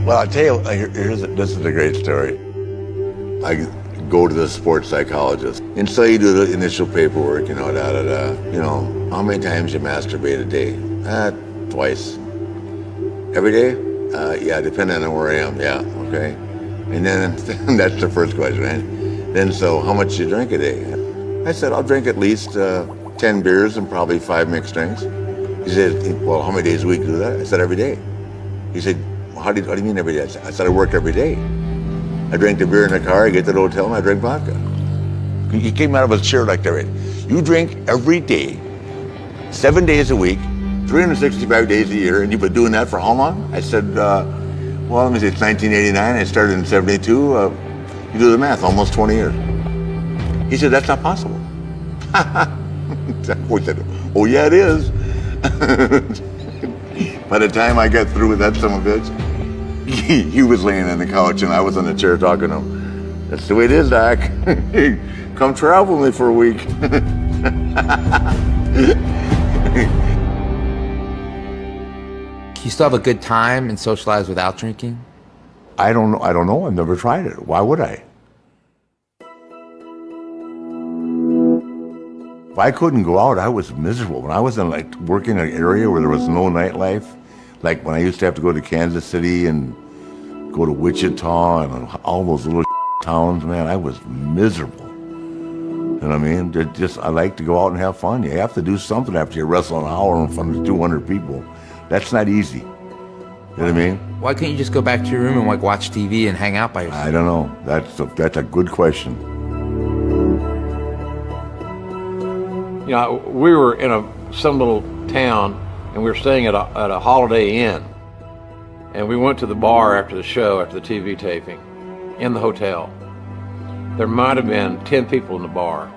Well, I'll tell you, this is a great story. I go to the sports psychologist, and so you do the initial paperwork, how many times you masturbate a day? Twice. Every day? Yeah, depending on where I am, yeah, okay. And then, that's the first question, right? Then, so how much do you drink a day? I said, I'll drink at least 10 beers and probably 5 mixed drinks. He said, well, how many days a week do that? I said, every day. He said, how do you mean every day? I said, I work every day. I drank the beer in the car, I get to the hotel, and I drink vodka. He came out of his chair like that, right? You drink every day, 7 days a week, 365 days a year, and you've been doing that for how long? I said, well, let me see, it's 1989, I started in 72. You do the math, almost 20 years. He said, that's not possible. We said, oh yeah, it is. By the time I got through with that son of a bitch, he was laying on the couch and I was on the chair talking to him. That's the way it is, Doc. Come travel with me for a week. Can you still have a good time and socialize without drinking? I don't know. I've never tried it. Why would I? If I couldn't go out, I was miserable. When I was in working in an area where there was no nightlife, like when I used to have to go to Kansas City and go to Wichita and all those little towns, man, I was miserable. You know what I mean? I like to go out and have fun. You have to do something after you wrestle an hour in front of 200 people. That's not easy. You know what I mean? Why can't you just go back to your room and watch TV and hang out by yourself? I don't know. That's a good question. We were in some little town, and we were staying at a Holiday Inn. And we went to the bar after the show, after the TV taping, in the hotel. There might have been 10 people in the bar.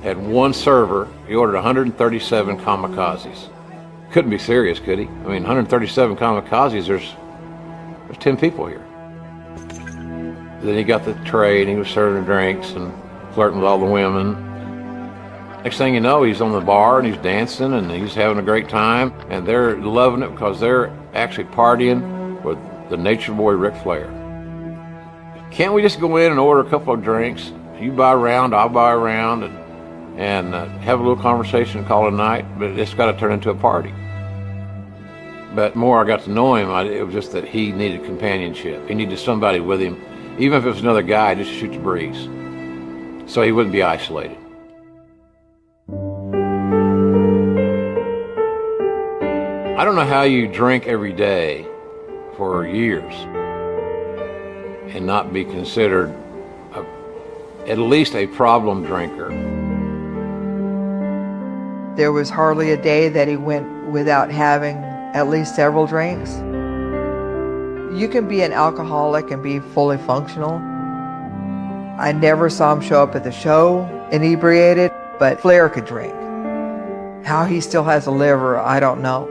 Had one server, he ordered 137 kamikazes. Couldn't be serious, could he? I mean, 137 kamikazes, there's 10 people here. Then he got the tray and he was serving drinks and flirting with all the women. Next thing you know, he's on the bar and he's dancing and he's having a great time, and they're loving it because they're actually partying with the nature boy Ric Flair. Can't we just go in and order a couple of drinks? You buy a round, I'll buy a round, and have a little conversation and call it a night, but it's got to turn into a party. But the more I got to know him, it was just that he needed companionship. He needed somebody with him, even if it was another guy, just to shoot the breeze, so he wouldn't be isolated. I don't know how you drink every day for years and not be considered at least a problem drinker. There was hardly a day that he went without having at least several drinks. You can be an alcoholic and be fully functional. I never saw him show up at the show inebriated, but Flair could drink. How he still has a liver, I don't know.